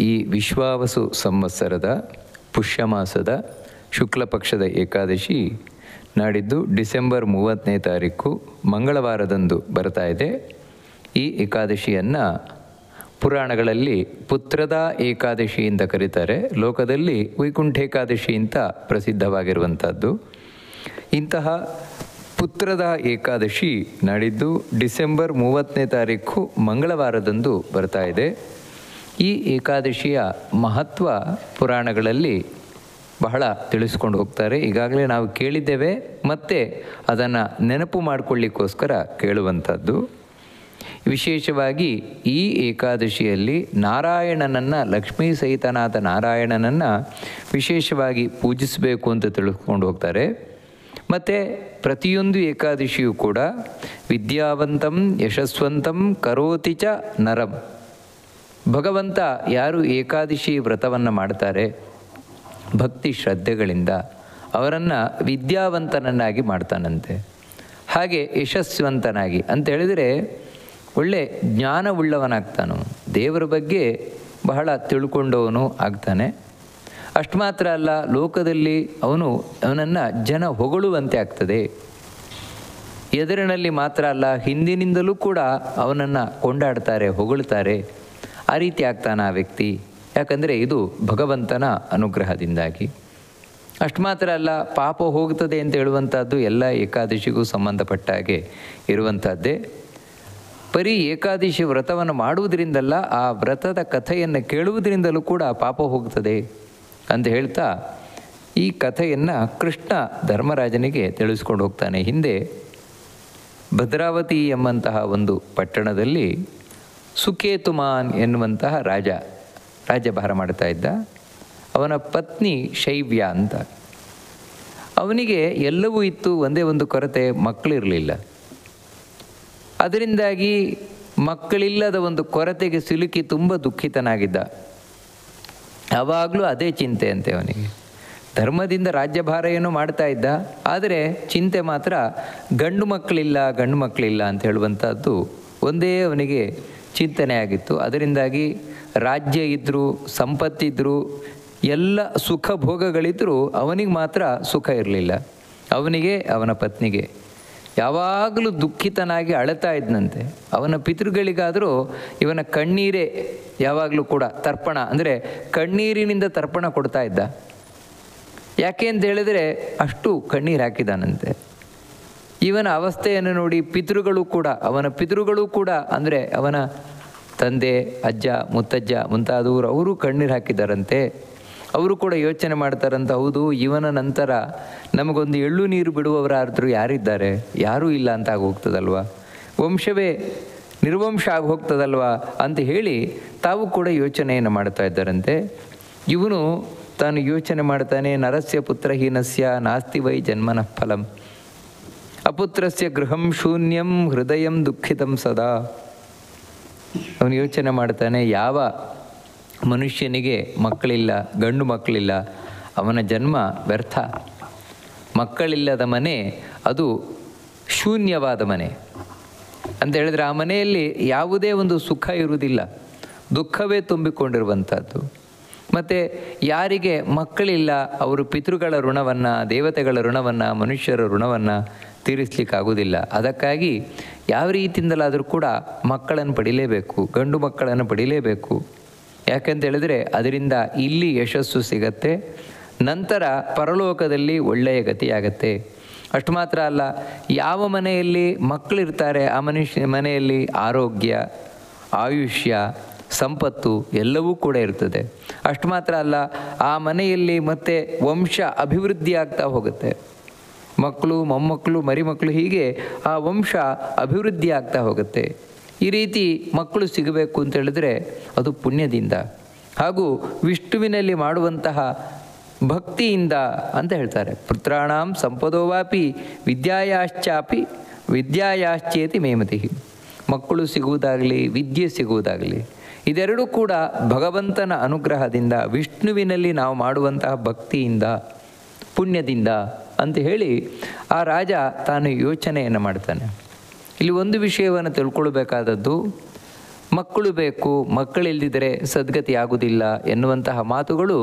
ಈ ವಿಶ್ವಾವಸು ಸಂವತ್ಸರದ ಪುಷ್ಯಮಾಸದ ಶುಕ್ಲ ಪಕ್ಷದ ಏಕಾದಶಿ ನಾಡಿದ್ದು ಡಿಸೆಂಬರ್ 30ನೇ ತಾರೀಕು ಮಂಗಳವಾರದಂದು ಬರ್ತಾ ಇದೆ. ಈ ಏಕಾದಶಿಯನ್ನು ಪುರಾಣಗಳಲ್ಲಿ ಪುತ್ರದ ಏಕಾದಶಿ ಅಂತ ಕರೀತಾರೆ. ಲೋಕದಲ್ಲಿ ವೈಕುಂಠ ಏಕಾದಶಿ ಅಂತ ಪ್ರಸಿದ್ಧವಾಗಿರುವಂಥದ್ದು. ಇಂತಹ ಪುತ್ರದ ಏಕಾದಶಿ ನಾಡಿದ್ದು ಡಿಸೆಂಬರ್ 30ನೇ ತಾರೀಕು ಮಂಗಳವಾರದಂದು ಬರ್ತಾ ಇದೆ. ಈ ಏಕಾದಶಿಯ ಮಹತ್ವ ಪುರಾಣಗಳಲ್ಲಿ ಬಹಳ ತಿಳಿಸ್ಕೊಂಡು ಹೋಗ್ತಾರೆ. ಈಗಾಗಲೇ ನಾವು ಕೇಳಿದ್ದೇವೆ, ಮತ್ತು ಅದನ್ನು ನೆನಪು ಮಾಡಿಕೊಳ್ಳಿಕ್ಕೋಸ್ಕರ ಕೇಳುವಂಥದ್ದು. ವಿಶೇಷವಾಗಿ ಈ ಏಕಾದಶಿಯಲ್ಲಿ ನಾರಾಯಣನನ್ನು, ಲಕ್ಷ್ಮೀ ಸಹಿತನಾದ ನಾರಾಯಣನನ್ನು ವಿಶೇಷವಾಗಿ ಪೂಜಿಸಬೇಕು ಅಂತ ತಿಳಿಸ್ಕೊಂಡು ಹೋಗ್ತಾರೆ. ಮತ್ತು ಪ್ರತಿಯೊಂದು ಏಕಾದಶಿಯೂ ಕೂಡ ವಿದ್ಯಾವಂತಂ ಯಶಸ್ವಂತಂ ಕರೋತಿ ಚ ನರಂ. ಭಗವಂತ ಯಾರು ಏಕಾದಶಿ ವ್ರತವನ್ನು ಮಾಡ್ತಾರೆ ಭಕ್ತಿ ಶ್ರದ್ಧೆಗಳಿಂದ, ಅವರನ್ನು ವಿದ್ಯಾವಂತನನ್ನಾಗಿ ಮಾಡ್ತಾನಂತೆ. ಹಾಗೆ ಯಶಸ್ವಂತನಾಗಿ ಅಂತ ಹೇಳಿದರೆ ಒಳ್ಳೆ ಜ್ಞಾನವುಳ್ಳವನಾಗ್ತಾನು, ದೇವರ ಬಗ್ಗೆ ಬಹಳ ತಿಳ್ಕೊಂಡವನು ಆಗ್ತಾನೆ. ಅಷ್ಟು ಮಾತ್ರ ಅಲ್ಲ, ಲೋಕದಲ್ಲಿ ಅವನನ್ನು ಜನ ಹೊಗಳುವಂತೆ ಆಗ್ತದೆ. ಎದುರಿನಲ್ಲಿ ಮಾತ್ರ ಅಲ್ಲ, ಹಿಂದಿನಿಂದಲೂ ಕೂಡ ಅವನನ್ನು ಕೊಂಡಾಡ್ತಾರೆ, ಹೊಗಳ್ತಾರೆ. ಆ ರೀತಿ ಆಗ್ತಾನೆ ಆ ವ್ಯಕ್ತಿ. ಯಾಕಂದರೆ ಇದು ಭಗವಂತನ ಅನುಗ್ರಹದಿಂದಾಗಿ. ಅಷ್ಟು ಮಾತ್ರ ಅಲ್ಲ, ಪಾಪ ಹೋಗ್ತದೆ ಅಂತ ಹೇಳುವಂಥದ್ದು ಎಲ್ಲ ಏಕಾದಶಿಗೂ ಸಂಬಂಧಪಟ್ಟ ಹಾಗೆ ಇರುವಂಥದ್ದೇ. ಬರೀ ಏಕಾದಶಿ ವ್ರತವನ್ನು ಮಾಡುವುದರಿಂದಲ್ಲ, ಆ ವ್ರತದ ಕಥೆಯನ್ನು ಕೇಳುವುದರಿಂದಲೂ ಕೂಡ ಪಾಪ ಹೋಗ್ತದೆ ಅಂತ ಹೇಳ್ತಾ ಈ ಕಥೆಯನ್ನು ಕೃಷ್ಣ ಧರ್ಮರಾಜನಿಗೆ ತಿಳಿಸ್ಕೊಂಡು ಹೋಗ್ತಾನೆ. ಹಿಂದೆ ಭದ್ರಾವತಿ ಎಂಬಂತಹ ಒಂದು ಪಟ್ಟಣದಲ್ಲಿ ಸುಕೇತುಮಾನ್ ಎನ್ನುವಂತಹ ರಾಜ್ಯಭಾರ ಮಾಡ್ತಾ ಇದ್ದ. ಅವನ ಪತ್ನಿ ಶೈವ್ಯ ಅಂತ. ಅವನಿಗೆ ಎಲ್ಲವೂ ಇತ್ತು, ಒಂದೇ ಒಂದು ಕೊರತೆ, ಮಕ್ಕಳಿರಲಿಲ್ಲ. ಅದರಿಂದಾಗಿ ಮಕ್ಕಳಿಲ್ಲದ ಒಂದು ಕೊರತೆಗೆ ಸಿಲುಕಿ ತುಂಬ ದುಃಖಿತನಾಗಿದ್ದ. ಯಾವಾಗಲೂ ಅದೇ ಚಿಂತೆ ಅಂತೆ ಅವನಿಗೆ. ಧರ್ಮದಿಂದ ರಾಜ್ಯಭಾರ ಏನೋ ಮಾಡ್ತಾ ಇದ್ದ, ಆದರೆ ಚಿಂತೆ ಮಾತ್ರ ಗಂಡು ಮಕ್ಕಳಿಲ್ಲ ಅಂತ ಹೇಳುವಂಥದ್ದು ಒಂದೇ ಅವನಿಗೆ ಚಿಂತನೆ ಆಗಿತ್ತು. ಅದರಿಂದಾಗಿ ರಾಜ್ಯ ಇದ್ದರೂ, ಸಂಪತ್ತಿದ್ದರೂ, ಎಲ್ಲ ಸುಖ ಭೋಗಗಳಿದ್ದರೂ ಅವನಿಗೆ ಮಾತ್ರ ಸುಖ ಇರಲಿಲ್ಲ. ಅವನಿಗೆ, ಅವನ ಪತ್ನಿಗೆ ಯಾವಾಗಲೂ ದುಃಖಿತನಾಗಿ ಅಳತಾ ಇದ್ದಂತೆ. ಅವನ ಪಿತೃಗಳಿಗಾದರೂ ಇವನ ಕಣ್ಣೀರೇ ಯಾವಾಗಲೂ ಕೂಡ ತರ್ಪಣ, ಅಂದರೆ ಕಣ್ಣೀರಿನಿಂದ ತರ್ಪಣ ಕೊಡ್ತಾ ಇದ್ದ. ಯಾಕೆ ಅಂತ ಹೇಳಿದರೆ ಅಷ್ಟು ಕಣ್ಣೀರು ಹಾಕಿದಾನಂತೆ. ಇವನ ಅವಸ್ಥೆಯನ್ನು ನೋಡಿ ಅವನ ಪಿತೃಗಳು ಕೂಡ ಅಂದರೆ ಅವನ ತಂದೆ, ಅಜ್ಜ, ಮುತ್ತಜ್ಜ ಮುಂತಾದವರು ಅವರು ಕಣ್ಣೀರು ಹಾಕಿದ್ದಾರಂತೆ. ಅವರು ಕೂಡ ಯೋಚನೆ ಮಾಡ್ತಾರಂತ, ಹೌದು, ಇವನ ನಂತರ ನಮಗೊಂದು ಎಳ್ಳು ನೀರು ಬಿಡುವವರಾದರೂ ಯಾರಿದ್ದಾರೆ? ಯಾರೂ ಇಲ್ಲ ಅಂತ ಆಗೋಗ್ತದಲ್ವ, ವಂಶವೇ ನಿರ್ವಂಶ ಆಗಿ ಹೋಗ್ತದಲ್ವ ಅಂತ ಹೇಳಿ ತಾವು ಕೂಡ ಯೋಚನೆಯನ್ನು ಮಾಡ್ತಾ ಇದ್ದಾರಂತೆ. ಇವನು ತಾನು ಯೋಚನೆ ಮಾಡ್ತಾನೆ, ನರಸ್ಯ ಪುತ್ರಹೀನಸ್ಯ ನಾಸ್ತಿ ವೈ ಜನ್ಮನಃ ಫಲಂ ಅಪುತ್ರಸ್ಯ ಗೃಹಂ ಶೂನ್ಯಂ ಹೃದಯಂ ದುಃಖಿತಂ ಸದಾ. ಅವನು ಯೋಚನೆ ಮಾಡ್ತಾನೆ, ಯಾವ ಮನುಷ್ಯನಿಗೆ ಮಕ್ಕಳಿಲ್ಲ, ಗಂಡು ಮಕ್ಕಳಿಲ್ಲ, ಅವನ ಜನ್ಮ ವ್ಯರ್ಥ. ಮಕ್ಕಳಿಲ್ಲದ ಮನೆ ಅದು ಶೂನ್ಯವಾದ ಮನೆ ಅಂತ ಹೇಳಿದ್ರೆ ಆ ಮನೆಯಲ್ಲಿ ಯಾವುದೇ ಒಂದು ಸುಖ ಇರುವುದಿಲ್ಲ, ದುಃಖವೇ ತುಂಬಿಕೊಂಡಿರುವಂಥದ್ದು. ಮತ್ತು ಯಾರಿಗೆ ಮಕ್ಕಳಿಲ್ಲ ಅವರು ಪಿತೃಗಳ ಋಣವನ್ನು, ದೇವತೆಗಳ ಋಣವನ್ನು, ಮನುಷ್ಯರ ಋಣವನ್ನು ತೀರಿಸಲಿಕ್ಕಾಗೋದಿಲ್ಲ. ಅದಕ್ಕಾಗಿ ಯಾವ ರೀತಿಯಿಂದಲಾದರೂ ಕೂಡ ಮಕ್ಕಳನ್ನು ಪಡಿಲೇಬೇಕು, ಗಂಡು ಮಕ್ಕಳನ್ನು ಪಡಿಲೇಬೇಕು. ಯಾಕಂತ ಹೇಳಿದ್ರೆ ಅದರಿಂದ ಇಲ್ಲಿ ಯಶಸ್ಸು ಸಿಗತ್ತೆ, ನಂತರ ಪರಲೋಕದಲ್ಲಿ ಒಳ್ಳೆಯ ಗತಿಯಾಗತ್ತೆ. ಅಷ್ಟು ಮಾತ್ರ ಅಲ್ಲ, ಯಾವ ಮನೆಯಲ್ಲಿ ಮಕ್ಕಳಿರ್ತಾರೆ ಆ ಮನೆಯಲ್ಲಿ ಆರೋಗ್ಯ, ಆಯುಷ್ಯ, ಸಂಪತ್ತು ಎಲ್ಲವೂ ಕೂಡ ಇರ್ತದೆ. ಅಷ್ಟು ಮಾತ್ರ ಅಲ್ಲ, ಆ ಮನೆಯಲ್ಲಿ ಮತ್ತೆ ವಂಶ ಅಭಿವೃದ್ಧಿ ಆಗ್ತಾ ಹೋಗುತ್ತೆ. ಮಕ್ಕಳು, ಮೊಮ್ಮಕ್ಕಳು, ಮರಿಮಕ್ಕಳು, ಹೀಗೆ ಆ ವಂಶ ಅಭಿವೃದ್ಧಿ ಆಗ್ತಾ ಹೋಗುತ್ತೆ. ಈ ರೀತಿ ಮಕ್ಕಳು ಸಿಗಬೇಕು ಅಂತ ಹೇಳಿದ್ರೆ ಅದು ಪುಣ್ಯದಿಂದ ಹಾಗೂ ವಿಷ್ಣುವಿನಲ್ಲಿ ಮಾಡುವಂತಹ ಭಕ್ತಿಯಿಂದ ಅಂತ ಹೇಳ್ತಾರೆ. ಪುತ್ರಾಣಾಂ ಸಂಪದೋವಾಪಿ ವಿದ್ಯಾಯಾಶ್ಚೇತಿ ಮೇಮತಿ. ಮಕ್ಕಳು ಸಿಗುವುದಾಗಲಿ, ವಿದ್ಯೆ ಸಿಗುವುದಾಗಲಿ, ಇದೆರಡೂ ಕೂಡ ಭಗವಂತನ ಅನುಗ್ರಹದಿಂದ, ವಿಷ್ಣುವಿನಲ್ಲಿ ನಾವು ಮಾಡುವಂತಹ ಭಕ್ತಿಯಿಂದ, ಪುಣ್ಯದಿಂದ ಅಂತ ಹೇಳಿ ಆ ರಾಜ ತಾನು ಯೋಚನೆಯನ್ನು ಮಾಡ್ತಾನೆ. ಇಲ್ಲಿ ಒಂದು ವಿಷಯವನ್ನು ತಿಳ್ಕೊಳ್ಬೇಕಾದದ್ದು, ಮಕ್ಕಳು ಬೇಕು, ಮಕ್ಕಳಿಲ್ಲದಿದ್ದರೆ ಸದ್ಗತಿ ಆಗುವುದಿಲ್ಲ ಎನ್ನುವಂತಹ ಮಾತುಗಳು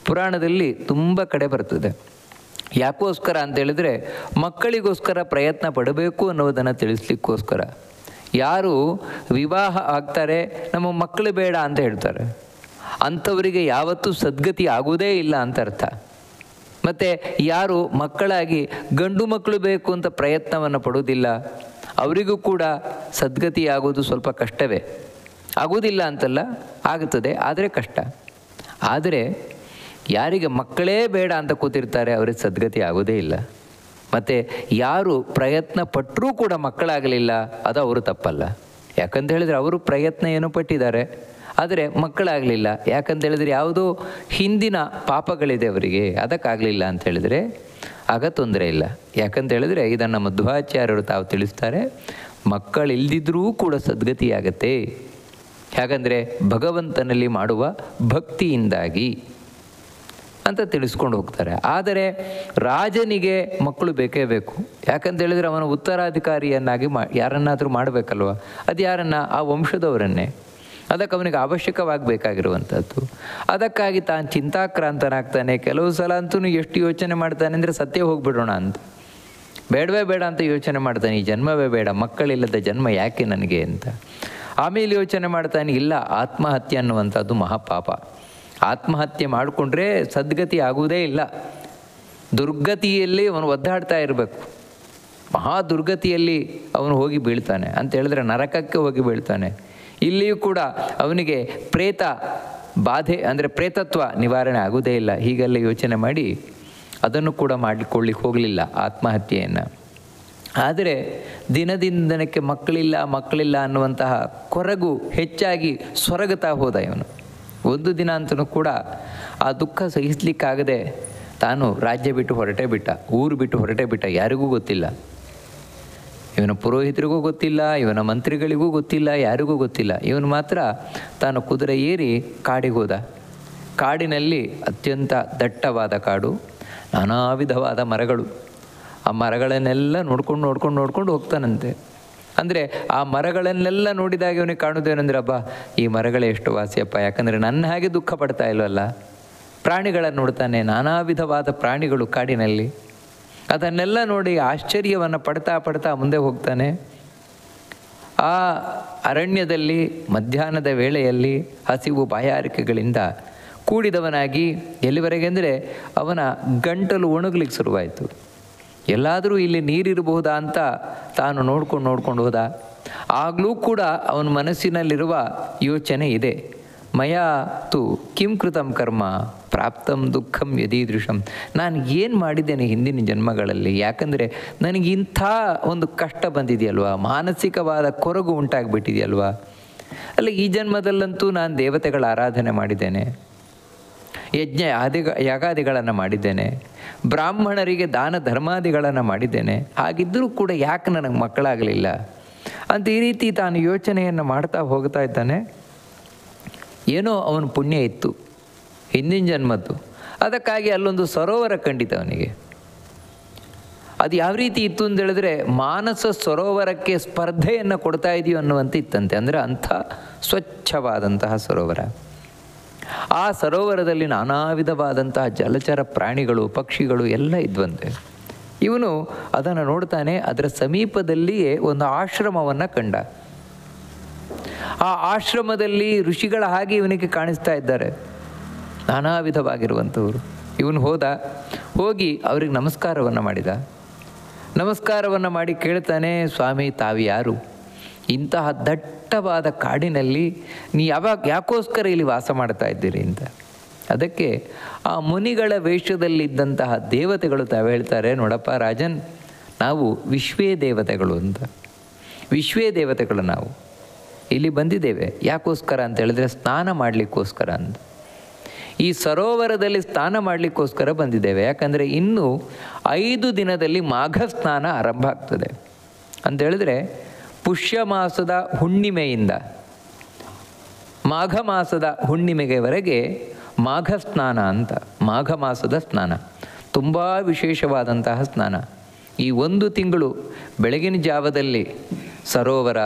ಪುರಾಣದಲ್ಲಿ ತುಂಬ ಕಡೆ ಬರ್ತದೆ. ಯಾಕೋಸ್ಕರ ಅಂತೇಳಿದರೆ ಮಕ್ಕಳಿಗೋಸ್ಕರ ಪ್ರಯತ್ನ ಪಡಬೇಕು ಅನ್ನೋದನ್ನು ತಿಳಿಸ್ಲಿಕ್ಕೋಸ್ಕರ. ಯಾರು ವಿವಾಹ ಆಗ್ತಾರೆ, ನಮ್ಮ ಮಕ್ಕಳು ಬೇಡ ಅಂತ ಹೇಳ್ತಾರೆ, ಅಂಥವರಿಗೆ ಯಾವತ್ತೂ ಸದ್ಗತಿ ಆಗುವುದೇ ಇಲ್ಲ ಅಂತ ಅರ್ಥ. ಮತ್ತು ಯಾರು ಮಕ್ಕಳಾಗಿ ಗಂಡು ಮಕ್ಕಳು ಬೇಕು ಅಂತ ಪ್ರಯತ್ನವನ್ನು ಪಡೋದಿಲ್ಲ, ಅವರಿಗೂ ಕೂಡ ಸದ್ಗತಿ ಆಗೋದು ಸ್ವಲ್ಪ ಕಷ್ಟವೇ. ಆಗೋದಿಲ್ಲ ಅಂತಲ್ಲ, ಆಗುತ್ತದೆ, ಆದರೆ ಕಷ್ಟ. ಆದರೆ ಯಾರಿಗೆ ಮಕ್ಕಳೇ ಬೇಡ ಅಂತ ಕೂತಿರ್ತಾರೆ ಅವರಿಗೆ ಸದ್ಗತಿ ಆಗೋದೇ ಇಲ್ಲ. ಮತ್ತು ಯಾರು ಪ್ರಯತ್ನ ಪಟ್ಟರೂ ಕೂಡ ಮಕ್ಕಳಾಗಲಿಲ್ಲ, ಅದು ಅವರು ತಪ್ಪಲ್ಲ. ಯಾಕಂತ ಹೇಳಿದರೆ ಅವರು ಪ್ರಯತ್ನ ಏನೋ ಪಟ್ಟಿದ್ದಾರೆ, ಆದರೆ ಮಕ್ಕಳಾಗಲಿಲ್ಲ. ಯಾಕಂತ ಹೇಳಿದರೆ ಯಾವುದೋ ಹಿಂದಿನ ಪಾಪಗಳಿದೆ ಅವರಿಗೆ, ಅದಕ್ಕಾಗಲಿಲ್ಲ ಅಂತ ಹೇಳಿದರೆ ಆಗ ತೊಂದರೆ ಇಲ್ಲ. ಯಾಕಂತ ಹೇಳಿದರೆ ಇದನ್ನು ಮಧ್ವಾಚಾರ್ಯರು ತಾವು ತಿಳಿಸ್ತಾರೆ, ಮಕ್ಕಳಿಲ್ಲದಿದ್ದರೂ ಕೂಡ ಸದ್ಗತಿಯಾಗತ್ತೆ. ಯಾಕಂದರೆ ಭಗವಂತನಲ್ಲಿ ಮಾಡುವ ಭಕ್ತಿಯಿಂದಾಗಿ ಅಂತ ತಿಳಿಸ್ಕೊಂಡು ಹೋಗ್ತಾರೆ. ಆದರೆ ರಾಜನಿಗೆ ಮಕ್ಕಳು ಬೇಕೇ ಬೇಕು. ಯಾಕಂತ ಹೇಳಿದರೆ ಅವನ ಉತ್ತರಾಧಿಕಾರಿಯನ್ನಾಗಿ ಯಾರನ್ನಾದರೂ ಮಾಡಬೇಕಲ್ವ, ಅದು ಯಾರನ್ನು? ಆ ವಂಶದವರನ್ನೇ. ಅದಕ್ಕೆ ಅವನಿಗೆ ಅವಶ್ಯಕವಾಗಬೇಕಾಗಿರುವಂಥದ್ದು. ಅದಕ್ಕಾಗಿ ತಾನು ಚಿಂತಾಕ್ರಾಂತನಾಗ್ತಾನೆ. ಕೆಲವು ಸಲ ಅಂತೂ ಎಷ್ಟು ಯೋಚನೆ ಮಾಡ್ತಾನೆ ಅಂದರೆ ಸತ್ಯ ಹೋಗಿಬಿಡೋಣ ಅಂತ, ಬೇಡವೇ ಬೇಡ ಅಂತ ಯೋಚನೆ ಮಾಡ್ತಾನೆ. ಈ ಜನ್ಮವೇ ಬೇಡ, ಮಕ್ಕಳಿಲ್ಲದ ಜನ್ಮ ಯಾಕೆ ನನಗೆ ಅಂತ. ಆಮೇಲೆ ಯೋಚನೆ ಮಾಡ್ತಾನೆ, ಇಲ್ಲ, ಆತ್ಮಹತ್ಯೆ ಅನ್ನುವಂಥದ್ದು ಮಹಾಪಾಪ. ಆತ್ಮಹತ್ಯೆ ಮಾಡಿಕೊಂಡ್ರೆ ಸದ್ಗತಿ ಆಗುವುದೇ ಇಲ್ಲ. ದುರ್ಗತಿಯಲ್ಲಿ ಅವನು ಒದ್ದಾಡ್ತಾ ಇರಬೇಕು. ಮಹಾ ದುರ್ಗತಿಯಲ್ಲಿ ಅವನು ಹೋಗಿ ಬೀಳ್ತಾನೆ ಅಂತ ಹೇಳಿದ್ರೆ ನರಕಕ್ಕೆ ಹೋಗಿ ಬೀಳ್ತಾನೆ. ಇಲ್ಲಿಯೂ ಕೂಡ ಅವನಿಗೆ ಪ್ರೇತ ಬಾಧೆ ಅಂದರೆ ಪ್ರೇತತ್ವ ನಿವಾರಣೆ ಆಗುವುದೇ ಇಲ್ಲ. ಹೀಗೆಲ್ಲ ಯೋಚನೆ ಮಾಡಿ ಅದನ್ನು ಕೂಡ ಮಾಡಿಕೊಳ್ಳಿಕ್ಕೆ ಹೋಗಲಿಲ್ಲ ಆತ್ಮಹತ್ಯೆಯನ್ನು. ಆದರೆ ದಿನದಿಂದನಕ್ಕೆ ಮಕ್ಕಳಿಲ್ಲ ಅನ್ನುವಂತಹ ಕೊರಗು ಹೆಚ್ಚಾಗಿ ಸೊರಗುತ್ತಾ ಹೋದ ಇವನು. ಒಂದು ದಿನ ಅಂತಲೂ ಕೂಡ ಆ ದುಃಖ ಸಹಿಸಲಿಕ್ಕಾಗದೆ ತಾನು ರಾಜ್ಯ ಬಿಟ್ಟು ಹೊರಟೇ ಬಿಟ್ಟ, ಊರು ಬಿಟ್ಟು ಹೊರಟೇ ಬಿಟ್ಟ. ಯಾರಿಗೂ ಗೊತ್ತಿಲ್ಲ, ಇವನ ಪುರೋಹಿತರಿಗೂ ಗೊತ್ತಿಲ್ಲ, ಇವನ ಮಂತ್ರಿಗಳಿಗೂ ಗೊತ್ತಿಲ್ಲ, ಯಾರಿಗೂ ಗೊತ್ತಿಲ್ಲ. ಇವನು ಮಾತ್ರ ತಾನು ಕುದುರೆ ಏರಿ ಕಾಡಿಗೆ ಹೋದ. ಕಾಡಿನಲ್ಲಿ ಅತ್ಯಂತ ದಟ್ಟವಾದ ಕಾಡು, ನಾನಾ ವಿಧವಾದ ಮರಗಳು. ಆ ಮರಗಳನ್ನೆಲ್ಲ ನೋಡ್ಕೊಂಡು ಹೋಗ್ತಾನಂತೆ. ಅಂದರೆ ಆ ಮರಗಳನ್ನೆಲ್ಲ ನೋಡಿದಾಗ ಇವನಿಗೆ ಕಾಣುವುದೇನೆಂದ್ರೆ, ಅಬ್ಬಾ ಈ ಮರಗಳೇ ಎಷ್ಟು ವಾಸಿಯಪ್ಪ, ಯಾಕಂದರೆ ನನ್ನ ಹಾಗೆ ದುಃಖ ಪಡ್ತಾ ಇಲ್ವಲ್ಲ. ಪ್ರಾಣಿಗಳನ್ನು ನೋಡ್ತಾನೆ, ನಾನಾ ವಿಧವಾದ ಪ್ರಾಣಿಗಳು ಕಾಡಿನಲ್ಲಿ. ಅದನ್ನೆಲ್ಲ ನೋಡಿ ಆಶ್ಚರ್ಯವನ್ನು ಪಡ್ತಾ ಮುಂದೆ ಹೋಗ್ತಾನೆ. ಆ ಅರಣ್ಯದಲ್ಲಿ ಮಧ್ಯಾಹ್ನದ ವೇಳೆಯಲ್ಲಿ ಹಸಿವು ಬಾಯಾರಿಕೆಗಳಿಂದ ಕೂಡಿದವನಾಗಿ ಎಲ್ಲಿವರೆಗೆ ಅಂದರೆ ಅವನ ಗಂಟಲು ಒಣಗಲಿಕ್ಕೆ ಶುರುವಾಯಿತು. ಎಲ್ಲಾದರೂ ಇಲ್ಲಿ ನೀರಿರಬಹುದಾ ಅಂತ ತಾನು ನೋಡ್ಕೊಂಡು ಹೋದ. ಆಗಲೂ ಕೂಡ ಅವನ ಮನಸ್ಸಿನಲ್ಲಿರುವ ಯೋಚನೆ ಇದೆ, ಮಯಾ ತು ಕಿಂ ಕೃತಂ ಕರ್ಮ ಪ್ರಾಪ್ತಂ ದುಃಖಂ ಯದೀದೃಶಂ. ನಾನು ಏನು ಮಾಡಿದ್ದೇನೆ ಹಿಂದಿನ ಜನ್ಮಗಳಲ್ಲಿ, ಯಾಕಂದರೆ ನನಗಿಂಥ ಒಂದು ಕಷ್ಟ ಬಂದಿದೆಯಲ್ವಾ, ಮಾನಸಿಕವಾದ ಕೊರಗು ಉಂಟಾಗಿಬಿಟ್ಟಿದೆಯಲ್ವಾ. ಅಲ್ಲ, ಈ ಜನ್ಮದಲ್ಲಂತೂ ನಾನು ದೇವತೆಗಳ ಆರಾಧನೆ ಮಾಡಿದ್ದೇನೆ, ಯಾಗಾದಿಗಳನ್ನು ಮಾಡಿದ್ದೇನೆ, ಬ್ರಾಹ್ಮಣರಿಗೆ ದಾನ ಧರ್ಮಾದಿಗಳನ್ನು ಮಾಡಿದ್ದೇನೆ. ಹಾಗಿದ್ದರೂ ಕೂಡ ಯಾಕೆ ನನಗೆ ಮಕ್ಕಳಾಗಲಿಲ್ಲ ಅಂತ ಈ ರೀತಿ ತಾನು ಯೋಚನೆಯನ್ನು ಮಾಡ್ತಾ ಹೋಗ್ತಾ ಇದ್ದಾನೆ. ಏನೋ ಅವನ ಪುಣ್ಯ ಇತ್ತು ಹಿಂದಿನ ಜನ್ಮದ್ದು, ಅದಕ್ಕಾಗಿ ಅಲ್ಲೊಂದು ಸರೋವರ ಕಂಡಿತು ಅವನಿಗೆ. ಅದು ಯಾವ ರೀತಿ ಇತ್ತು ಅಂತ ಹೇಳಿದ್ರೆ, ಮಾನಸ ಸರೋವರಕ್ಕೆ ಸ್ಪರ್ಧೆಯನ್ನು ಕೊಡ್ತಾ ಇದೆಯೋ ಅನ್ನುವಂತೆ ಇತ್ತಂತೆ. ಅಂದರೆ ಅಂಥ ಸ್ವಚ್ಛವಾದಂತಹ ಸರೋವರ. ಆ ಸರೋವರದಲ್ಲಿ ನಾನಾ ವಿಧವಾದಂತಹ ಜಲಚರ ಪ್ರಾಣಿಗಳು, ಪಕ್ಷಿಗಳು ಎಲ್ಲ ಇದ್ವಂತೆ. ಇವನು ಅದನ್ನು ನೋಡ್ತಾನೆ. ಅದರ ಸಮೀಪದಲ್ಲಿಯೇ ಒಂದು ಆಶ್ರಮವನ್ನು ಕಂಡ. ಆ ಆಶ್ರಮದಲ್ಲಿ ಋಷಿಗಳ ಹಾಗೆ ಇವನಿಗೆ ಕಾಣಿಸ್ತಾ ಇದ್ದಾರೆ, ನಾನಾ ವಿಧವಾಗಿರುವಂಥವರು. ಇವನು ಹೋಗಿ ಅವ್ರಿಗೆ ನಮಸ್ಕಾರವನ್ನು ಮಾಡಿದ. ನಮಸ್ಕಾರವನ್ನು ಮಾಡಿ ಕೇಳ್ತಾನೆ, ಸ್ವಾಮಿ ತಾವು ಯಾರು? ಇಂತಹ ದಟ್ಟವಾದ ಕಾಡಿನಲ್ಲಿ ಯಾಕೋಸ್ಕರ ಇಲ್ಲಿ ವಾಸ ಮಾಡ್ತಾ ಇದ್ದೀರಿ ಅಂತ. ಅದಕ್ಕೆ ಆ ಮುನಿಗಳ ವೇಷದಲ್ಲಿದ್ದಂತಹ ದೇವತೆಗಳು ತಾವು ಹೇಳ್ತಾರೆ, ನೋಡಪ್ಪ ರಾಜನ್, ನಾವು ವಿಶ್ವೇ ದೇವತೆಗಳು ಅಂತ. ವಿಶ್ವೇ ದೇವತೆಗಳು ನಾವು ಇಲ್ಲಿ ಬಂದಿದ್ದೇವೆ. ಯಾಕೋಸ್ಕರ ಅಂತ ಹೇಳಿದ್ರೆ ಸ್ನಾನ ಮಾಡಲಿಕ್ಕೋಸ್ಕರ ಅಂತ. ಈ ಸರೋವರದಲ್ಲಿ ಸ್ನಾನ ಮಾಡಲಿಕ್ಕೋಸ್ಕರ ಬಂದಿದ್ದೇವೆ. ಯಾಕಂದರೆ ಇನ್ನು 5 ದಿನದಲ್ಲಿ ಮಾಘ ಸ್ನಾನ ಆರಂಭ ಆಗ್ತದೆ ಅಂತ ಹೇಳಿದ್ರೆ, ಪುಷ್ಯ ಮಾಸದ ಹುಣ್ಣಿಮೆಯಿಂದ ಮಾಘ ಮಾಸದ ಹುಣ್ಣಿಮೆಗೆವರೆಗೆ ಮಾಘ ಸ್ನಾನ ಅಂತ. ಮಾಘ ಮಾಸದ ಸ್ನಾನ ತುಂಬ ವಿಶೇಷವಾದಂತಹ ಸ್ನಾನ. ಈ 1 ತಿಂಗಳು ಬೆಳಗಿನ ಜಾವದಲ್ಲಿ ಸರೋವರ,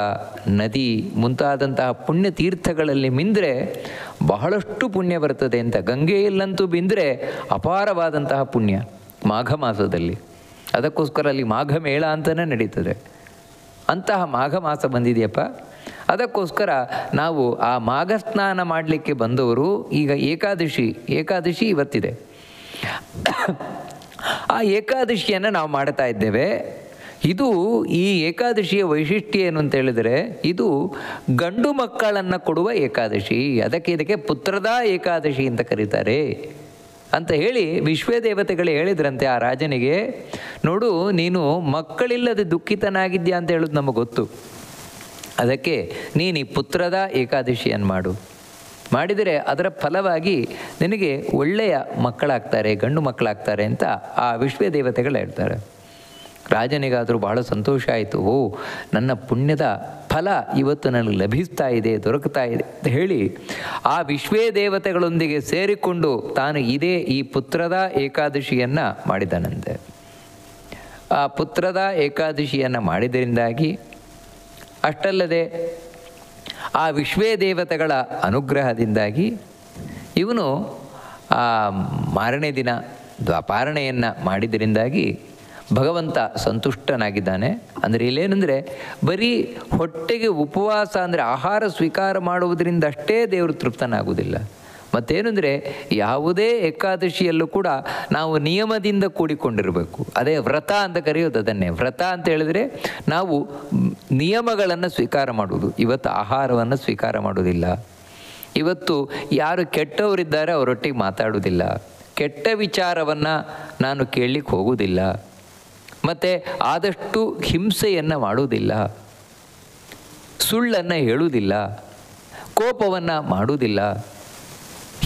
ನದಿ ಮುಂತಾದಂತಹ ಪುಣ್ಯ ತೀರ್ಥಗಳಲ್ಲಿ ಮಿಂದರೆ ಬಹಳಷ್ಟು ಪುಣ್ಯ ಬರ್ತದೆ ಅಂತ. ಗಂಗೆಯಲ್ಲಂತೂ ಬಿಂದರೆ ಅಪಾರವಾದಂತಹ ಪುಣ್ಯ ಮಾಘ ಮಾಸದಲ್ಲಿ. ಅದಕ್ಕೋಸ್ಕರ ಅಲ್ಲಿ ಮಾಘ ಮೇಳ ಅಂತಲೇ ನಡೀತದೆ. ಅಂತಹ ಮಾಘ ಮಾಸ ಬಂದಿದೆಯಪ್ಪ. ಅದಕ್ಕೋಸ್ಕರ ನಾವು ಆ ಮಾಘ ಸ್ನಾನ ಮಾಡಲಿಕ್ಕೆ ಬಂದವರು ಈಗ ಏಕಾದಶಿ ಇವತ್ತಿದೆ. ಆ ಏಕಾದಶಿಯನ್ನು ನಾವು ಮಾಡ್ತಾ ಇದ್ದೇವೆ. ಇದು ಈ ಏಕಾದಶಿಯ ವೈಶಿಷ್ಟ್ಯ ಏನು ಅಂತ ಹೇಳಿದರೆ, ಇದು ಗಂಡು ಮಕ್ಕಳನ್ನು ಕೊಡುವ ಏಕಾದಶಿ. ಇದಕ್ಕೆ ಪುತ್ರದ ಏಕಾದಶಿ ಅಂತ ಕರೀತಾರೆ ಅಂತ ಹೇಳಿ ವಿಶ್ವದೇವತೆಗಳು ಹೇಳಿದ್ರಂತೆ ಆ ರಾಜನಿಗೆ. ನೋಡು, ನೀನು ಮಕ್ಕಳಿಲ್ಲದೆ ದುಃಖಿತನಾಗಿದ್ಯಾ ಅಂತ ಹೇಳೋದು ನಮಗೆ ಗೊತ್ತು. ಅದಕ್ಕೆ ನೀನು ಈ ಪುತ್ರದ ಏಕಾದಶಿಯನ್ನು ಮಾಡಿದರೆ ಅದರ ಫಲವಾಗಿ ನಿನಗೆ ಒಳ್ಳೆಯ ಮಕ್ಕಳಾಗ್ತಾರೆ, ಗಂಡು ಮಕ್ಕಳಾಗ್ತಾರೆ ಅಂತ ಆ ವಿಶ್ವದೇವತೆಗಳು ಹೇಳ್ತಾರೆ. ರಾಜನಿಗಾದರೂ ಬಹಳ ಸಂತೋಷ ಆಯಿತು. ಓ, ನನ್ನ ಪುಣ್ಯದ ಫಲ ಇವತ್ತು ನನಗೆ ಲಭಿಸ್ತಾ ಇದೆ, ದೊರಕ್ತಾ ಇದೆ ಅಂತ ಹೇಳಿ ಆ ವಿಶ್ವದೇವತೆಗಳೊಂದಿಗೆ ಸೇರಿಕೊಂಡು ತಾನು ಈ ಪುತ್ರದ ಏಕಾದಶಿಯನ್ನು ಮಾಡಿದನಂತೆ. ಆ ಪುತ್ರದ ಏಕಾದಶಿಯನ್ನು ಮಾಡಿದರಿಂದಾಗಿ ಅಷ್ಟಲ್ಲದೆ ಆ ವಿಶ್ವದೇವತೆಗಳ ಅನುಗ್ರಹದಿಂದಾಗಿ ಇವನು ಆ ಮಾರನೇ ದಿನ ದ್ವಾಪಾರಣೆಯನ್ನು ಮಾಡಿದರಿಂದಾಗಿ ಭಗವಂತ ಸಂತುಷ್ಟನಾಗಿದ್ದಾನೆ. ಅಂದರೆ ಇಲ್ಲೇನೆಂದರೆ ಬರೀ ಹೊಟ್ಟೆಗೆ ಉಪವಾಸ ಅಂದರೆ ಆಹಾರ ಸ್ವೀಕಾರ ಮಾಡುವುದರಿಂದ ಅಷ್ಟೇ ದೇವರು ತೃಪ್ತನಾಗುವುದಿಲ್ಲ. ಮತ್ತೇನೆಂದರೆ ಯಾವುದೇ ಏಕಾದಶಿಯಲ್ಲೂ ಕೂಡ ನಾವು ನಿಯಮದಿಂದ ಕೂಡಿಕೊಂಡಿರಬೇಕು. ಅದೇ ವ್ರತ ಅಂತ ಕರೆಯೋದು ಅದನ್ನೇ. ವ್ರತ ಅಂತ ಹೇಳಿದರೆ ನಾವು ನಿಯಮಗಳನ್ನು ಸ್ವೀಕಾರ ಮಾಡುವುದು. ಇವತ್ತು ಆಹಾರವನ್ನು ಸ್ವೀಕಾರ ಮಾಡುವುದಿಲ್ಲ. ಇವತ್ತು ಯಾರು ಕೆಟ್ಟವರಿದ್ದಾರೆ ಅವರೊಟ್ಟಿಗೆ ಮಾತಾಡುವುದಿಲ್ಲ. ಕೆಟ್ಟ ವಿಚಾರವನ್ನು ನಾನು ಕೇಳಲಿಕ್ಕೆ ಹೋಗುವುದಿಲ್ಲ. ಮತ್ತು ಆದಷ್ಟು ಹಿಂಸೆಯನ್ನು ಮಾಡುವುದಿಲ್ಲ, ಸುಳ್ಳನ್ನು ಹೇಳುವುದಿಲ್ಲ, ಕೋಪವನ್ನು ಮಾಡುವುದಿಲ್ಲ.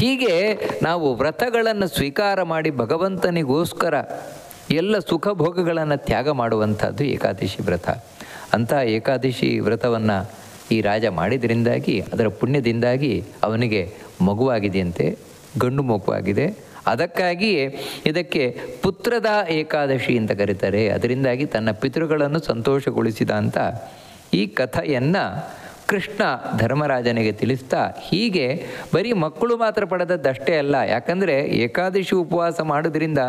ಹೀಗೆ ನಾವು ವ್ರತಗಳನ್ನು ಸ್ವೀಕಾರ ಮಾಡಿ ಭಗವಂತನಿಗೋಸ್ಕರ ಎಲ್ಲ ಸುಖ ಭೋಗಗಳನ್ನು ತ್ಯಾಗ ಮಾಡುವಂಥದ್ದು ಏಕಾದಶಿ ವ್ರತ. ಅಂತಹ ಏಕಾದಶಿ ವ್ರತವನ್ನು ಈ ರಾಜ ಮಾಡಿದ್ರಿಂದಾಗಿ ಅದರ ಪುಣ್ಯದಿಂದಾಗಿ ಅವನಿಗೆ ಮಗುವಾಗಿದೆಯಂತೆ, ಗಂಡು ಮಗುವಾಗಿದೆ. ಅದಕ್ಕಾಗಿಯೇ ಇದಕ್ಕೆ ಪುತ್ರದ ಏಕಾದಶಿ ಅಂತ ಕರೀತಾರೆ. ಅದರಿಂದಾಗಿ ತನ್ನ ಪಿತೃಗಳನ್ನು ಸಂತೋಷಗೊಳಿಸಿದ ಅಂತ ಈ ಕಥೆಯನ್ನು ಕೃಷ್ಣ ಧರ್ಮರಾಜನಿಗೆ ತಿಳಿಸ್ತಾ, ಹೀಗೆ ಬರೀ ಮಕ್ಕಳು ಮಾತ್ರ ಪಡೆದದ್ದಷ್ಟೇ ಅಲ್ಲ. ಯಾಕಂದರೆ ಏಕಾದಶಿ ಉಪವಾಸ ಮಾಡೋದ್ರಿಂದ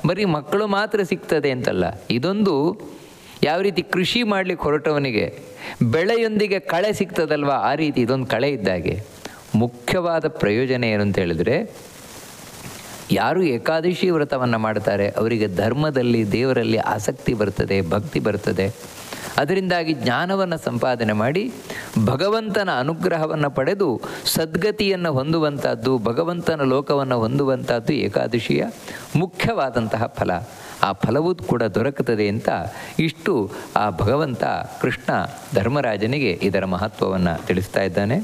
ಬರೀ ಮಕ್ಕಳು ಮಾತ್ರ ಸಿಗ್ತದೆ ಅಂತಲ್ಲ. ಇದೊಂದು ಯಾವ ರೀತಿ ಕೃಷಿ ಮಾಡಲಿಕ್ಕೆ ಹೊರಟವನಿಗೆ ಬೆಳೆಯೊಂದಿಗೆ ಕಳೆ ಸಿಗ್ತದಲ್ವ, ಆ ರೀತಿ ಇದೊಂದು ಕಳೆ ಇದ್ದಾಗೆ. ಮುಖ್ಯವಾದ ಪ್ರಯೋಜನ ಏನು ಅಂತ ಹೇಳಿದರೆ, ಯಾರು ಏಕಾದಶಿ ವ್ರತವನ್ನು ಮಾಡ್ತಾರೆ ಅವರಿಗೆ ಧರ್ಮದಲ್ಲಿ, ದೇವರಲ್ಲಿ ಆಸಕ್ತಿ ಬರ್ತದೆ, ಭಕ್ತಿ ಬರ್ತದೆ. ಅದರಿಂದಾಗಿ ಜ್ಞಾನವನ್ನು ಸಂಪಾದನೆ ಮಾಡಿ ಭಗವಂತನ ಅನುಗ್ರಹವನ್ನು ಪಡೆದು ಸದ್ಗತಿಯನ್ನು ಹೊಂದುವಂಥದ್ದು, ಭಗವಂತನ ಲೋಕವನ್ನು ಹೊಂದುವಂಥದ್ದು ಏಕಾದಶಿಯ ಮುಖ್ಯವಾದಂತಹ ಫಲ. ಆ ಫಲವೂ ಕೂಡ ದೊರಕುತ್ತದೆ ಅಂತ ಇಷ್ಟು ಆ ಭಗವಂತ ಕೃಷ್ಣ ಧರ್ಮರಾಜನಿಗೆ ಇದರ ಮಹತ್ವವನ್ನು ತಿಳಿಸ್ತಾ ಇದ್ದಾನೆ.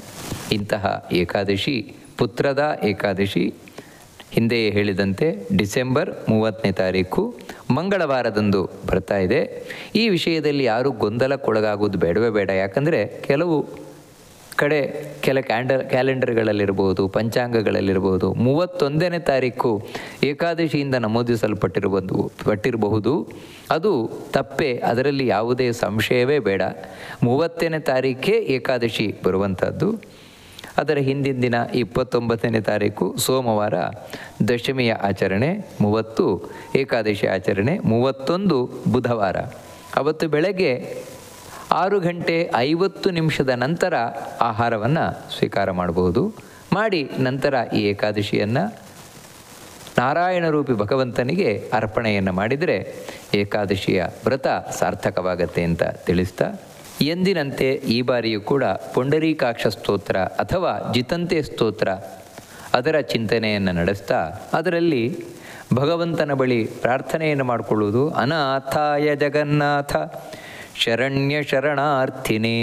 ಇಂತಹ ಏಕಾದಶಿ ಪುತ್ರದ ಏಕಾದಶಿ ಹಿಂದೆಯೇ ಹೇಳಿದಂತೆ ಡಿಸೆಂಬರ್ 30ನೇ ತಾರೀಕು ಮಂಗಳವಾರದಂದು ಬರ್ತಾ ಇದೆ. ಈ ವಿಷಯದಲ್ಲಿ ಯಾರೂ ಗೊಂದಲಕ್ಕೊಳಗಾಗೋದು ಬೇಡವೇ ಬೇಡ. ಯಾಕಂದರೆ ಕೆಲವು ಕಡೆ ಕ್ಯಾಲೆಂಡರ್ಗಳಲ್ಲಿರ್ಬೋದು, ಪಂಚಾಂಗಗಳಲ್ಲಿರ್ಬೋದು 31ನೇ ತಾರೀಕು ಏಕಾದಶಿಯಿಂದ ನಮೂದಿಸಲ್ಪಟ್ಟಿರಬಹುದು. ಅದು ತಪ್ಪೇ, ಅದರಲ್ಲಿ ಯಾವುದೇ ಸಂಶಯವೇ ಬೇಡ. 30ನೇ ತಾರೀಖೇ ಏಕಾದಶಿ ಬರುವಂಥದ್ದು. ಅದರ ಹಿಂದಿನ ದಿನ 29ನೇ ತಾರೀಕು ಸೋಮವಾರ ದಶಮಿಯ ಆಚರಣೆ, 30 ಏಕಾದಶಿ ಆಚರಣೆ, 31 ಬುಧವಾರ. ಅವತ್ತು ಬೆಳಗ್ಗೆ 6:50 ನಂತರ ಆಹಾರವನ್ನು ಸ್ವೀಕಾರ ಮಾಡಬಹುದು. ಮಾಡಿ ನಂತರ ಈ ಏಕಾದಶಿಯನ್ನು ನಾರಾಯಣ ರೂಪಿ ಭಗವಂತನಿಗೆ ಅರ್ಪಣೆಯನ್ನು ಮಾಡಿದರೆ ಏಕಾದಶಿಯ ವ್ರತ ಸಾರ್ಥಕವಾಗತ್ತೆ ಅಂತ ತಿಳಿಸ್ತಾ, ಎಂದಿನಂತೆ ಈ ಬಾರಿಯೂ ಕೂಡ ಪುಂಡರೀಕಾಕ್ಷ ಸ್ತೋತ್ರ ಅಥವಾ ಜಿತಂತೆ ಸ್ತೋತ್ರ ಅದರ ಚಿಂತನೆಯನ್ನು ನಡೆಸ್ತಾ ಅದರಲ್ಲಿ ಭಗವಂತನ ಬಳಿ ಪ್ರಾರ್ಥನೆಯನ್ನು ಮಾಡಿಕೊಳ್ಳುವುದು. ಅನಾಥಾಯ ಜಗನ್ನಾಥ ಶರಣ್ಯ ಶರಣಾರ್ಥಿನೇ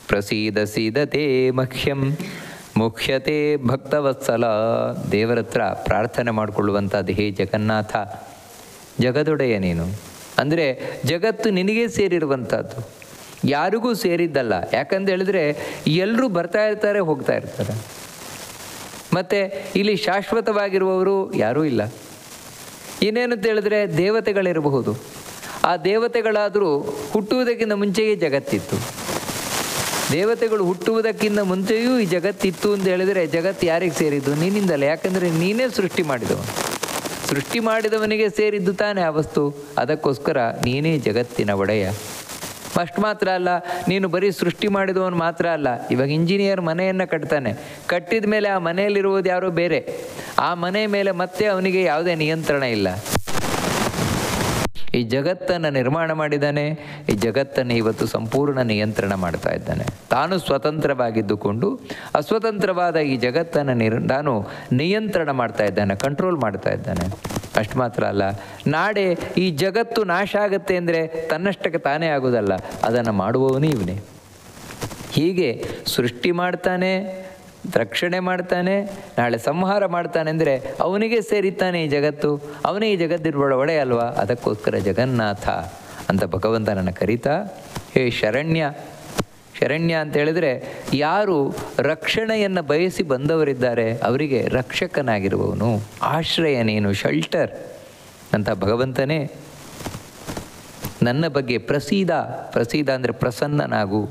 ಪ್ರಸೀದ ಸೀದತೆ ಮಹ್ಯಂ ಮುಖ್ಯತೆ ಭಕ್ತವತ್ಸಲ. ದೇವರ ಹತ್ರ ಪ್ರಾರ್ಥನೆ ಮಾಡಿಕೊಳ್ಳುವಂಥದ್ದು, ಹೇ ಜಗನ್ನಾಥ, ಜಗದೊಡೆಯ ನೀನು. ಅಂದರೆ ಜಗತ್ತು ನಿನಗೇ ಸೇರಿರುವಂಥದ್ದು, ಯಾರಿಗೂ ಸೇರಿದ್ದಲ್ಲ. ಯಾಕಂತ ಹೇಳಿದ್ರೆ ಎಲ್ಲರೂ ಬರ್ತಾ ಇರ್ತಾರೆ, ಹೋಗ್ತಾ ಇರ್ತಾರೆ. ಮತ್ತು ಇಲ್ಲಿ ಶಾಶ್ವತವಾಗಿರುವವರು ಯಾರೂ ಇಲ್ಲ. ಇನ್ನೇನಂತ ಹೇಳಿದ್ರೆ ದೇವತೆಗಳಿರಬಹುದು. ಆ ದೇವತೆಗಳಾದರೂ ಹುಟ್ಟುವುದಕ್ಕಿಂತ ಮುಂಚೆಯೇ ಜಗತ್ತಿತ್ತು. ದೇವತೆಗಳು ಹುಟ್ಟುವುದಕ್ಕಿಂತ ಮುಂಚೆಯೂ ಈ ಜಗತ್ತಿತ್ತು ಅಂತ ಹೇಳಿದರೆ ಜಗತ್ತು ಯಾರಿಗೆ ಸೇರಿದ್ದು? ನಿನ್ನಿಂದಲೇ. ಯಾಕಂದರೆ ನೀನೇ ಸೃಷ್ಟಿ ಮಾಡಿದವನು. ಸೃಷ್ಟಿ ಮಾಡಿದವನಿಗೆ ಸೇರಿದ್ದು ತಾನೇ ಆ ವಸ್ತು. ಅದಕ್ಕೋಸ್ಕರ ನೀನೇ ಜಗತ್ತಿನ ಒಡೆಯ. ಅಷ್ಟು ಮಾತ್ರ ಅಲ್ಲ, ನೀನು ಬರೀ ಸೃಷ್ಟಿ ಮಾಡಿದವನು ಮಾತ್ರ ಅಲ್ಲ. ಇವಾಗ ಇಂಜಿನಿಯರ್ ಮನೆಯನ್ನು ಕಟ್ತಾನೆ, ಕಟ್ಟಿದ ಮೇಲೆ ಆ ಮನೆಯಲ್ಲಿರುವುದು ಯಾರೋ ಬೇರೆ, ಆ ಮನೆ ಮೇಲೆ ಮತ್ತೆ ಅವನಿಗೆ ಯಾವುದೇ ನಿಯಂತ್ರಣ ಇಲ್ಲ. ಈ ಜಗತ್ತನ್ನು ನಿರ್ಮಾಣ ಮಾಡಿದ್ದಾನೆ, ಈ ಜಗತ್ತನ್ನು ಇವತ್ತು ಸಂಪೂರ್ಣ ನಿಯಂತ್ರಣ ಮಾಡ್ತಾ ಇದ್ದಾನೆ. ತಾನು ಸ್ವತಂತ್ರವಾಗಿದ್ದುಕೊಂಡು ಅಸ್ವತಂತ್ರವಾದ ಈ ಜಗತ್ತನ್ನು ತಾನು ನಿಯಂತ್ರಣ ಮಾಡ್ತಾ ಇದ್ದಾನೆ, ಕಂಟ್ರೋಲ್ ಮಾಡ್ತಾ ಇದ್ದಾನೆ. ಅಷ್ಟು ಮಾತ್ರ ಅಲ್ಲ, ನಾಳೆ ಈ ಜಗತ್ತು ನಾಶ ಆಗುತ್ತೆ ಅಂದರೆ ತನ್ನಷ್ಟಕ್ಕೆ ತಾನೇ ಆಗೋದಲ್ಲ, ಅದನ್ನು ಮಾಡುವವನು ಇವನೇ. ಹೀಗೆ ಸೃಷ್ಟಿ ಮಾಡ್ತಾನೆ, ರಕ್ಷಣೆ ಮಾಡ್ತಾನೆ, ನಾಳೆ ಸಂಹಾರ ಮಾಡ್ತಾನೆ ಅಂದರೆ ಅವನಿಗೆ ಸೇರಿತ್ತಾನೆ ಈ ಜಗತ್ತು. ಅವನೇ ಈ ಜಗತ್ತಿನ ಒಡೆಯ ಅಲ್ವಾ. ಅದಕ್ಕೋಸ್ಕರ ಜಗನ್ನಾಥ ಅಂತ ಭಗವಂತನನ್ನು ಕರೀತಾ, ಹೇ ಶರಣ್ಯ. ಶರಣ್ಯ ಅಂತ ಹೇಳಿದರೆ ಯಾರು ರಕ್ಷಣೆಯನ್ನು ಬಯಸಿ ಬಂದವರಿದ್ದಾರೆ ಅವರಿಗೆ ರಕ್ಷಕನಾಗಿರುವವನು, ಆಶ್ರಯ ನೀನು, ಶೆಲ್ಟರ್ ಅಂತ ಭಗವಂತನೇ. ನನ್ನ ಬಗ್ಗೆ ಪ್ರಸೀದ, ಪ್ರಸೀದ ಅಂದರೆ ಪ್ರಸನ್ನನಾಗು,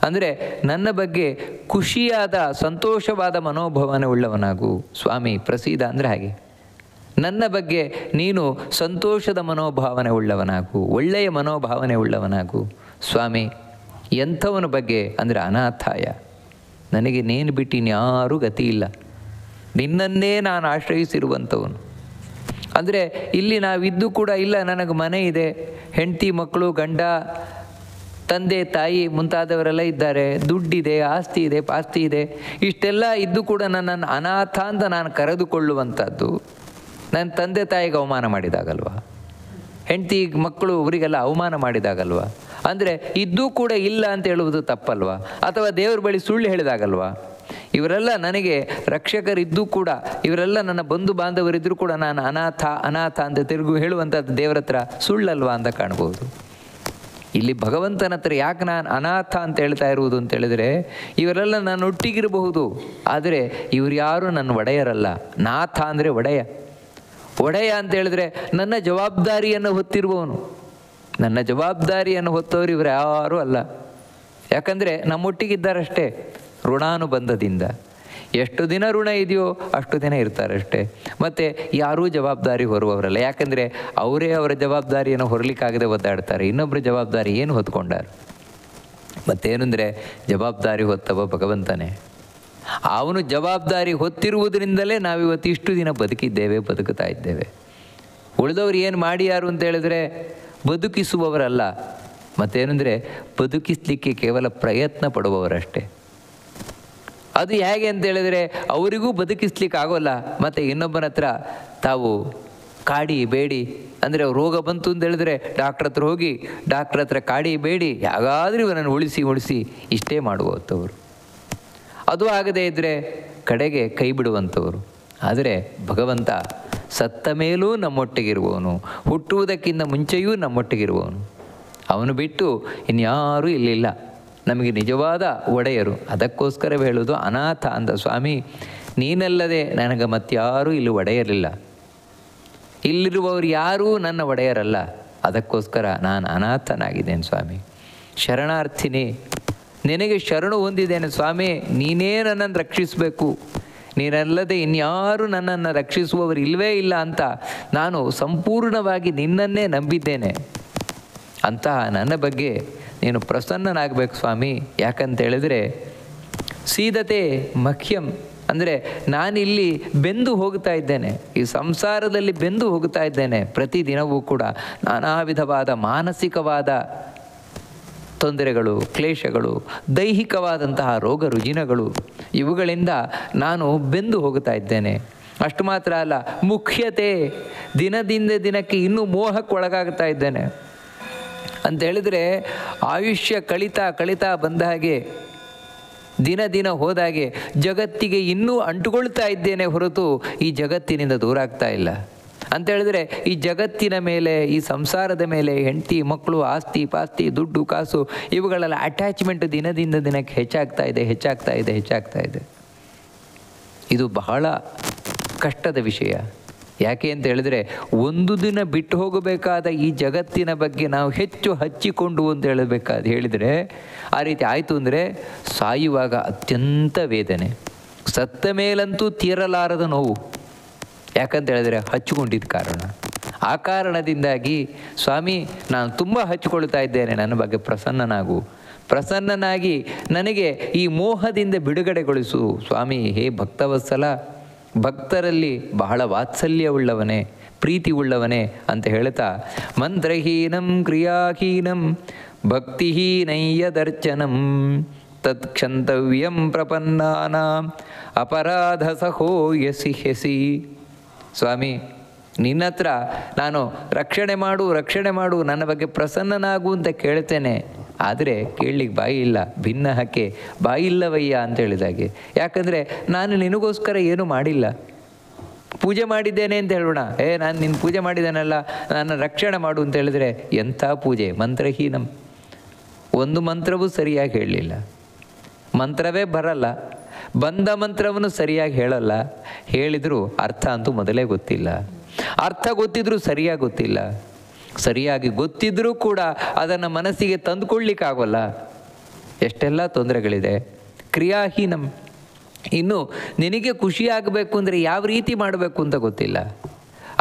ಅಂದರೆ ನನ್ನ ಬಗ್ಗೆ ಖುಷಿಯಾದ ಸಂತೋಷವಾದ ಮನೋಭಾವನೆ ಉಳ್ಳವನಾಗು ಸ್ವಾಮಿ. ಪ್ರಸೀದ ಅಂದರೆ ಹಾಗೆ, ನನ್ನ ಬಗ್ಗೆ ನೀನು ಸಂತೋಷದ ಮನೋಭಾವನೆ ಉಳ್ಳವನಾಗು, ಒಳ್ಳೆಯ ಮನೋಭಾವನೆ ಉಳ್ಳವನಾಗು ಸ್ವಾಮಿ. ಎಂಥವನ ಬಗ್ಗೆ ಅಂದರೆ ಅನಾಥಾಯ, ನನಗೆ ನೇನು ಬಿಟ್ಟು ಇನ್ಯಾರೂ ಗತಿ ಇಲ್ಲ, ನಿನ್ನನ್ನೇ ನಾನು ಆಶ್ರಯಿಸಿರುವಂಥವನು. ಅಂದರೆ ಇಲ್ಲಿ ನಾವಿದ್ದು ಕೂಡ ಇಲ್ಲ, ನನಗೆ ಮನೆ ಇದೆ, ಹೆಂಡತಿ ಮಕ್ಕಳು ಗಂಡ ತಂದೆ ತಾಯಿ ಮುಂತಾದವರೆಲ್ಲ ಇದ್ದಾರೆ, ದುಡ್ಡಿದೆ, ಆಸ್ತಿ ಇದೆ, ಪಾಸ್ತಿ ಇದೆ, ಇಷ್ಟೆಲ್ಲ ಇದ್ದು ಕೂಡ ನನ್ನನ್ನು ಅನಾಥ ಅಂತ ನಾನು ಕರೆದುಕೊಳ್ಳುವಂಥದ್ದು ನನ್ನ ತಂದೆ ತಾಯಿಗೆ ಅವಮಾನ ಮಾಡಿದಾಗಲ್ವ, ಹೆಂಡತಿ ಮಕ್ಕಳು ಅವರಿಗೆಲ್ಲ ಅವಮಾನ ಮಾಡಿದಾಗಲ್ವ. ಅಂದರೆ ಇದ್ದೂ ಕೂಡ ಇಲ್ಲ ಅಂತ ಹೇಳುವುದು ತಪ್ಪಲ್ವ, ಅಥವಾ ದೇವರ ಬಳಿ ಸುಳ್ಳು ಹೇಳಿದಾಗಲ್ವ. ಇವರೆಲ್ಲ ನನಗೆ ರಕ್ಷಕರಿದ್ದೂ ಕೂಡ, ಇವರೆಲ್ಲ ನನ್ನ ಬಂಧು ಬಾಂಧವರಿದ್ದರೂ ಕೂಡ ನಾನು ಅನಾಥ ಅನಾಥ ಅಂತ ತಿರುಗು ಹೇಳುವಂಥದ್ದು ದೇವರ ಹತ್ರ ಸುಳ್ಳಲ್ವ ಅಂತ ಕಾಣ್ಬೋದು. ಇಲ್ಲಿ ಭಗವಂತನ ಹತ್ರ ಯಾಕೆ ನಾನು ಅನಾಥ ಅಂತ ಹೇಳ್ತಾ ಇರುವುದು ಅಂತ ಹೇಳಿದರೆ, ಇವರೆಲ್ಲ ನಾನು ಒಟ್ಟಿಗಿರಬಹುದು, ಆದರೆ ಇವರು ಯಾರು ನನ್ನ ಒಡೆಯರಲ್ಲ. ನಾಥ ಅಂದರೆ ಒಡೆಯ. ಒಡೆಯ ಅಂತ ಹೇಳಿದ್ರೆ ನನ್ನ ಜವಾಬ್ದಾರಿಯನ್ನು ಹೊತ್ತಿರುವವನು. ನನ್ನ ಜವಾಬ್ದಾರಿಯನ್ನು ಹೊತ್ತವರು ಇವರು ಯಾರೂ ಅಲ್ಲ. ಯಾಕಂದರೆ ನಮ್ಮೊಟ್ಟಿಗಿದ್ದಾರಷ್ಟೇ ಋಣಾನುಬಂಧದಿಂದ. ಎಷ್ಟು ದಿನ ಋಣ ಇದೆಯೋ ಅಷ್ಟು ದಿನ ಇರ್ತಾರಷ್ಟೇ. ಮತ್ತು ಯಾರೂ ಜವಾಬ್ದಾರಿ ಹೊರುವವರಲ್ಲ. ಯಾಕಂದರೆ ಅವರೇ ಅವರ ಜವಾಬ್ದಾರಿಯನ್ನು ಹೊರಲಿಕ್ಕಾಗದೆ ಒದ್ದಾಡ್ತಾರೆ. ಇನ್ನೊಬ್ಬರ ಜವಾಬ್ದಾರಿ ಏನು ಹೊತ್ಕೊಂಡಾರು? ಮತ್ತೇನೆಂದರೆ ಜವಾಬ್ದಾರಿ ಹೊತ್ತವ ಭಗವಂತನೇ. ಅವನು ಜವಾಬ್ದಾರಿ ಹೊತ್ತಿರುವುದರಿಂದಲೇ ನಾವಿವತ್ತು ಇಷ್ಟು ದಿನ ಬದುಕಿದ್ದೇವೆ, ಬದುಕುತ್ತಾ ಇದ್ದೇವೆ. ಉಳಿದವರು ಏನು ಮಾಡಿಯಾರು ಅಂತ ಹೇಳಿದ್ರೆ ಬದುಕಿಸುವವರಲ್ಲ. ಮತ್ತೇನೆಂದರೆ ಬದುಕಿಸಲಿಕ್ಕೆ ಕೇವಲ ಪ್ರಯತ್ನ ಪಡುವವರಷ್ಟೇ. ಅದು ಹೇಗೆ ಅಂತ ಹೇಳಿದರೆ ಅವರಿಗೂ ಬದುಕಿಸ್ಲಿಕ್ಕೆ ಆಗೋಲ್ಲ. ಮತ್ತು ಇನ್ನೊಬ್ಬನ ಹತ್ರ ತಾವು ಕಾಡಿ ಬೇಡಿ, ಅಂದರೆ ರೋಗ ಬಂತು ಅಂತ ಹೇಳಿದ್ರೆ ಡಾಕ್ಟ್ರ್ ಹತ್ರ ಹೋಗಿ ಡಾಕ್ಟ್ರ್ ಹತ್ರ ಕಾಡಿ ಬೇಡಿ ಯಾಗಾದರೂ ಇವನನ್ನು ಉಳಿಸಿ ಇಷ್ಟೇ ಮಾಡುವಂಥವ್ರು. ಅದು ಆಗದೇ ಇದ್ದರೆ ಕಡೆಗೆ ಕೈ ಬಿಡುವಂಥವ್ರು. ಆದರೆ ಭಗವಂತ ಸತ್ತ ಮೇಲೂ ನಮ್ಮೊಟ್ಟಿಗಿರುವವನು, ಹುಟ್ಟುವುದಕ್ಕಿಂತ ಮುಂಚೆಯೂ ನಮ್ಮೊಟ್ಟಿಗಿರುವವನು. ಅವನು ಬಿಟ್ಟು ಇನ್ಯಾರೂ ಇಲ್ಲಿಲ್ಲ, ನಮಗೆ ನಿಜವಾದ ಒಡೆಯರು. ಅದಕ್ಕೋಸ್ಕರ ಹೇಳೋದು ಅನಾಥ ಅಂದ ಸ್ವಾಮಿ. ನೀನಲ್ಲದೆ ನನಗೆ ಮತ್ತಾರೂ ಇಲ್ಲಿ ಒಡೆಯರಿಲ್ಲ, ಇಲ್ಲಿರುವವರು ಯಾರೂ ನನ್ನ ಒಡೆಯರಲ್ಲ. ಅದಕ್ಕೋಸ್ಕರ ನಾನು ಅನಾಥನಾಗಿದ್ದೇನೆ ಸ್ವಾಮಿ. ಶರಣಾರ್ಥಿನಿ, ನಿನಗೆ ಶರಣು ಹೊಂದಿದ್ದೇನೆ ಸ್ವಾಮಿ. ನೀನೇ ನನ್ನನ್ನು ರಕ್ಷಿಸಬೇಕು, ನೀನಲ್ಲದೆ ಇನ್ಯಾರೂ ನನ್ನನ್ನು ರಕ್ಷಿಸುವವರು ಇಲ್ಲವೇ ಇಲ್ಲ ಅಂತ ನಾನು ಸಂಪೂರ್ಣವಾಗಿ ನಿನ್ನನ್ನೇ ನಂಬಿದ್ದೇನೆ. ಅಂತಹ ನನ್ನ ಬಗ್ಗೆ ನೀನು ಪ್ರಸನ್ನನಾಗಬೇಕು ಸ್ವಾಮಿ. ಯಾಕಂತೇಳಿದರೆ ಸೀದತೆ ಮಖ್ಯಂ, ಅಂದರೆ ನಾನಿಲ್ಲಿ ಬೆಂದು ಹೋಗ್ತಾ ಇದ್ದೇನೆ, ಈ ಸಂಸಾರದಲ್ಲಿ ಬೆಂದು ಹೋಗ್ತಾ ಇದ್ದೇನೆ. ಪ್ರತಿದಿನವೂ ಕೂಡ ನಾನಾ ವಿಧವಾದ ಮಾನಸಿಕವಾದ ತೊಂದರೆಗಳು, ಕ್ಲೇಶಗಳು, ದೈಹಿಕವಾದಂತಹ ರೋಗ ರುಜಿನಗಳು, ಇವುಗಳಿಂದ ನಾನು ಬೆಂದು ಹೋಗ್ತಾ ಇದ್ದೇನೆ. ಅಷ್ಟು ಮಾತ್ರ ಅಲ್ಲ, ಮುಖ್ಯತೆ ದಿನದಿಂದ ದಿನಕ್ಕೆ ಇನ್ನೂ ಮೋಹಕ್ಕೊಳಗಾಗ್ತಾ ಇದ್ದೇನೆ ಅಂತ ಹೇಳಿದರೆ, ಆಯುಷ್ಯ ಕಳಿತಾ ಬಂದ ಹಾಗೆ, ದಿನ ಹೋದಾಗೆ ಜಗತ್ತಿಗೆ ಇನ್ನೂ ಅಂಟುಕೊಳ್ತಾ ಇದ್ದೇನೆ ಹೊರತು ಈ ಜಗತ್ತಿನಿಂದ ದೂರ ಆಗ್ತಾ ಇಲ್ಲ. ಅಂತೇಳಿದರೆ ಈ ಜಗತ್ತಿನ ಮೇಲೆ, ಈ ಸಂಸಾರದ ಮೇಲೆ, ಹೆಂಡತಿ ಮಕ್ಕಳು, ಆಸ್ತಿ ಪಾಸ್ತಿ, ದುಡ್ಡು ಕಾಸು, ಇವುಗಳೆಲ್ಲ ಅಟ್ಯಾಚ್ಮೆಂಟ್ ದಿನದಿಂದ ದಿನಕ್ಕೆ ಹೆಚ್ಚಾಗ್ತಾ ಇದೆ. ಇದು ಬಹಳ ಕಷ್ಟದ ವಿಷಯ. ಯಾಕೆ ಅಂತ ಹೇಳಿದ್ರೆ ಒಂದು ದಿನ ಬಿಟ್ಟು ಹೋಗಬೇಕಾದ ಈ ಜಗತ್ತಿನ ಬಗ್ಗೆ ನಾವು ಹೆಚ್ಚು ಹಚ್ಚಿಕೊಂಡು ಅಂತ ಹೇಳಿದರೆ ಆ ರೀತಿ ಆಯಿತು ಅಂದರೆ ಸಾಯುವಾಗ ಅತ್ಯಂತ ವೇದನೆ, ಸತ್ತ ಮೇಲಂತೂ ತೀರಲಾರದ ನೋವು. ಯಾಕಂತ ಹೇಳಿದ್ರೆ ಹಚ್ಚಿಕೊಂಡಿದ್ದ ಕಾರಣ. ಆ ಕಾರಣದಿಂದಾಗಿ ಸ್ವಾಮಿ ನಾನು ತುಂಬ ಹಚ್ಚಿಕೊಳ್ತಾ ಇದ್ದೇನೆ, ನನ್ನ ಬಗ್ಗೆ ಪ್ರಸನ್ನನಾಗಿ ನನಗೆ ಈ ಮೋಹದಿಂದ ಬಿಡುಗಡೆಗೊಳಿಸು ಸ್ವಾಮಿ. ಹೇ ಭಕ್ತವತ್ಸಲ, ಭಕ್ತರಲ್ಲಿ ಬಹಳ ವಾತ್ಸಲ್ಯವುಳ್ಳವನೇ, ಪ್ರೀತಿ ಉಳ್ಳವನೇ ಅಂತ ಹೇಳ್ತಾ, ಮಂತ್ರಹೀನಂ ಕ್ರಿಯಾಹೀನಂ ಭಕ್ತಿಹೀನಯ್ಯದರ್ಚನಂ ತತ್ಕ್ಷಂತವ್ಯಂ ಪ್ರಪನ್ನಾನಾಂ ಅಪರಾಧ ಸಹೋ ಯಸಿ ಹೆಸಿ. ಸ್ವಾಮಿ ನಿನ್ನ ಹತ್ರ ನಾನು ರಕ್ಷಣೆ ಮಾಡು, ನನ್ನ ಬಗ್ಗೆ ಪ್ರಸನ್ನನಾಗು ಅಂತ ಕೇಳ್ತೇನೆ. ಆದರೆ ಕೇಳಲಿಕ್ಕೆ ಬಾಯಿ ಇಲ್ಲ, ಭಿನ್ನ ಹಕ್ಕೆ ಬಾಯಿ ಇಲ್ಲವಯ್ಯ ಅಂತ ಹೇಳಿದಾಗೆ. ಯಾಕಂದರೆ ನಾನು ನಿನಗೋಸ್ಕರ ಏನೂ ಮಾಡಿಲ್ಲ. ಪೂಜೆ ಮಾಡಿದ್ದೇನೆ ಅಂತ ಹೇಳೋಣ, ನಾನು ನಿನ್ನ ಪೂಜೆ ಮಾಡಿದ್ದೇನಲ್ಲ, ನನ್ನ ರಕ್ಷಣೆ ಮಾಡು ಅಂತ ಹೇಳಿದರೆ ಎಂಥ ಪೂಜೆ? ಮಂತ್ರಹೀನಂ. ಒಂದು ಮಂತ್ರವೂ ಸರಿಯಾಗಿ ಹೇಳಲಿಲ್ಲ, ಮಂತ್ರವೇ ಬರಲ್ಲ, ಬಂದ ಮಂತ್ರವನ್ನು ಸರಿಯಾಗಿ ಹೇಳಲ್ಲ, ಹೇಳಿದರೂ ಅರ್ಥ ಅಂತೂ ಮೊದಲೇ ಗೊತ್ತಿಲ್ಲ, ಅರ್ಥ ಗೊತ್ತಿದ್ರೂ ಸರಿಯಾಗಿ ಗೊತ್ತಿಲ್ಲ, ಸರಿಯಾಗಿ ಗೊತ್ತಿದ್ರೂ ಕೂಡ ಅದನ್ನು ಮನಸ್ಸಿಗೆ ತಂದುಕೊಳ್ಳಿಕ್ಕಾಗೋಲ್ಲ. ಎಷ್ಟೆಲ್ಲ ತೊಂದರೆಗಳಿದೆ. ಕ್ರಿಯಾಹೀನಂ. ಇನ್ನು ನಿನಗೆ ಖುಷಿಯಾಗಬೇಕು ಅಂದರೆ ಯಾವ ರೀತಿ ಮಾಡಬೇಕು ಅಂತ ಗೊತ್ತಿಲ್ಲ.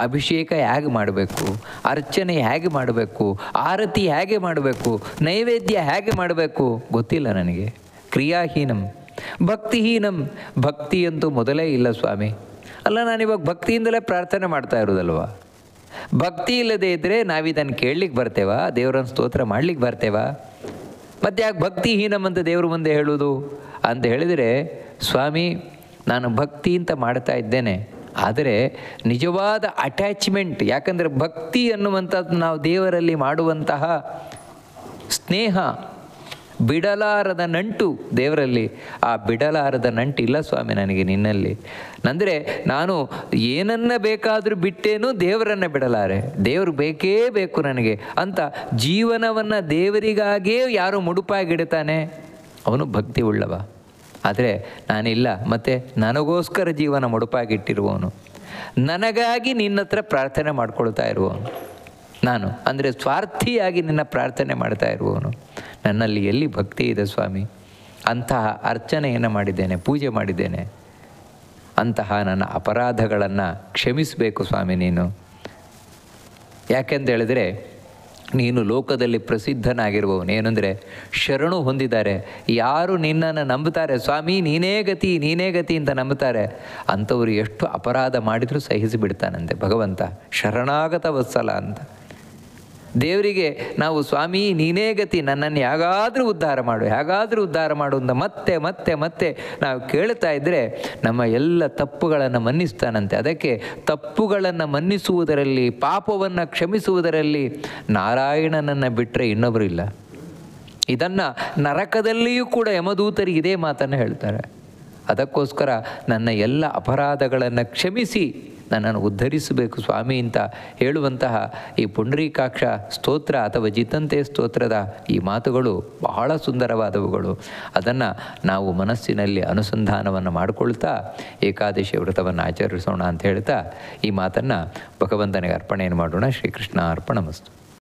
ಅಭಿಷೇಕ ಹೇಗೆ ಮಾಡಬೇಕು, ಅರ್ಚನೆ ಹೇಗೆ ಮಾಡಬೇಕು, ಆರತಿ ಹೇಗೆ ಮಾಡಬೇಕು, ನೈವೇದ್ಯ ಹೇಗೆ ಮಾಡಬೇಕು ಗೊತ್ತಿಲ್ಲ ನನಗೆ. ಕ್ರಿಯಾಹೀನಂ. ಭಕ್ತಿಹೀನಂ. ಭಕ್ತಿಯಂತೂ ಮೊದಲೇ ಇಲ್ಲ ಸ್ವಾಮಿ. ಅಲ್ಲ, ನಾನಿವಾಗ ಭಕ್ತಿಯಿಂದಲೇ ಪ್ರಾರ್ಥನೆ ಮಾಡ್ತಾ ಇರೋದಲ್ವ. ಭಕ್ತಿ ಇಲ್ಲದೆ ಇದ್ದರೆ ನಾವಿದನ್ನು ಕೇಳಲಿಕ್ಕೆ ಬರ್ತೇವಾ? ದೇವರನ್ನು ಸ್ತೋತ್ರ ಮಾಡಲಿಕ್ಕೆ ಬರ್ತೇವಾ? ಮತ್ತು ಯಾಕೆ ಭಕ್ತಿಹೀನಂ ಅಂತ ದೇವ್ರ ಮುಂದೆ ಹೇಳೋದು ಅಂತ ಹೇಳಿದರೆ, ಸ್ವಾಮಿ ನಾನು ಭಕ್ತಿ ಅಂತ ಮಾಡ್ತಾ ಇದ್ದೇನೆ, ಆದರೆ ನಿಜವಾದ ಅಟ್ಯಾಚ್ಮೆಂಟ್, ಯಾಕಂದರೆ ಭಕ್ತಿ ಅನ್ನುವಂಥದ್ದು ನಾವು ದೇವರಲ್ಲಿ ಮಾಡುವಂತಹ ಸ್ನೇಹ, ಬಿಡಲಾರದ ನಂಟು ದೇವರಲ್ಲಿ. ಆ ಬಿಡಲಾರದ ನಂಟು ಇಲ್ಲ ಸ್ವಾಮಿ ನನಗೆ ನಿನ್ನಲ್ಲಿ. ಅಂದರೆ ನಾನು ಏನನ್ನ ಬೇಕಾದರೂ ಬಿಟ್ಟೇನು, ದೇವರನ್ನು ಬಿಡಲಾರೆ. ದೇವರು ಬೇಕೇ ಬೇಕು ನನಗೆ ಅಂತ ಜೀವನವನ್ನು ದೇವರಿಗಾಗೇ ಯಾರು ಮುಡುಪಾಗಿಡ್ತಾನೆ ಅವನು ಭಕ್ತಿ ಉಳ್ಳವ. ಆದರೆ ನಾನಿಲ್ಲ, ಮತ್ತು ನನಗೋಸ್ಕರ ಜೀವನ ಮುಡುಪಾಗಿಟ್ಟಿರುವವನು, ನನಗಾಗಿ ನಿನ್ನ ಹತ್ರ ಪ್ರಾರ್ಥನೆ ಮಾಡ್ಕೊಳ್ತಾ ಇರುವವನು ನಾನು. ಅಂದರೆ ಸ್ವಾರ್ಥಿಯಾಗಿ ನಿನ್ನ ಪ್ರಾರ್ಥನೆ ಮಾಡ್ತಾ ಇರುವವನು. ನನ್ನಲ್ಲಿ ಎಲ್ಲಿ ಭಕ್ತಿ ಇದೆ ಸ್ವಾಮಿ? ಅಂತಹ ಅರ್ಚನೆಯನ್ನು ಮಾಡಿದ್ದೇನೆ, ಪೂಜೆ ಮಾಡಿದ್ದೇನೆ. ಅಂತಹ ನನ್ನ ಅಪರಾಧಗಳನ್ನು ಕ್ಷಮಿಸಬೇಕು ಸ್ವಾಮಿ ನೀನು. ಯಾಕೆಂತ ಹೇಳಿದರೆ ನೀನು ಲೋಕದಲ್ಲಿ ಪ್ರಸಿದ್ಧನಾಗಿರುವವನು. ಏನಂದರೆ ಶರಣು ಹೊಂದಿದ್ದಾರೆ, ಯಾರು ನಿನ್ನನ್ನು ನಂಬುತ್ತಾರೆ, ಸ್ವಾಮಿ ನೀನೇ ಗತಿ ಅಂತ ನಂಬುತ್ತಾರೆ, ಅಂಥವರು ಎಷ್ಟು ಅಪರಾಧ ಮಾಡಿದರೂ ಸಹಿಸಿಬಿಡ್ತಾನಂತೆ ಭಗವಂತ. ಶರಣಾಗತ ವತ್ಸಲ ಅಂತ ದೇವರಿಗೆ ನಾವು ಸ್ವಾಮಿ ನೀನೇ ಗತಿ, ನನ್ನನ್ನು ಹೇಗಾದರೂ ಉದ್ಧಾರ ಮಾಡು ಅಂತ ಮತ್ತೆ ನಾವು ಕೇಳ್ತಾ ಇದ್ದರೆ ನಮ್ಮ ಎಲ್ಲ ತಪ್ಪುಗಳನ್ನು ಮನ್ನಿಸ್ತಾನಂತೆ. ಅದಕ್ಕೆ ತಪ್ಪುಗಳನ್ನು ಮನ್ನಿಸುವುದರಲ್ಲಿ, ಪಾಪವನ್ನು ಕ್ಷಮಿಸುವುದರಲ್ಲಿ ನಾರಾಯಣನನ್ನು ಬಿಟ್ಟರೆ ಇನ್ನೊಬ್ಬರು ಇಲ್ಲ. ಇದನ್ನು ನರಕದಲ್ಲಿಯೂ ಕೂಡ ಯಮದೂತರಿಗೆ ಇದೇ ಮಾತನ್ನು ಹೇಳ್ತಾರೆ. ಅದಕ್ಕೋಸ್ಕರ ನನ್ನ ಎಲ್ಲ ಅಪರಾಧಗಳನ್ನು ಕ್ಷಮಿಸಿ ನನ್ನನ್ನು ಉದ್ಧರಿಸಬೇಕು ಸ್ವಾಮಿ ಅಂತ ಹೇಳುವಂತಹ ಈ ಪುಂಡರೀಕಾಕ್ಷ ಸ್ತೋತ್ರ ಅಥವಾ ಜಿತಂತೆ ಸ್ತೋತ್ರದ ಈ ಮಾತುಗಳು ಬಹಳ ಸುಂದರವಾದವುಗಳು. ಅದನ್ನು ನಾವು ಮನಸ್ಸಿನಲ್ಲಿ ಅನುಸಂಧಾನವನ್ನು ಮಾಡಿಕೊಳ್ತಾ ಏಕಾದಶಿ ವ್ರತವನ್ನು ಆಚರಿಸೋಣ ಅಂತ ಹೇಳ್ತಾ ಈ ಮಾತನ್ನು ಭಗವಂತನಿಗೆ ಅರ್ಪಣೆಯನ್ನು ಮಾಡೋಣ. ಶ್ರೀಕೃಷ್ಣ ಅರ್ಪಣಮಸ್ತು.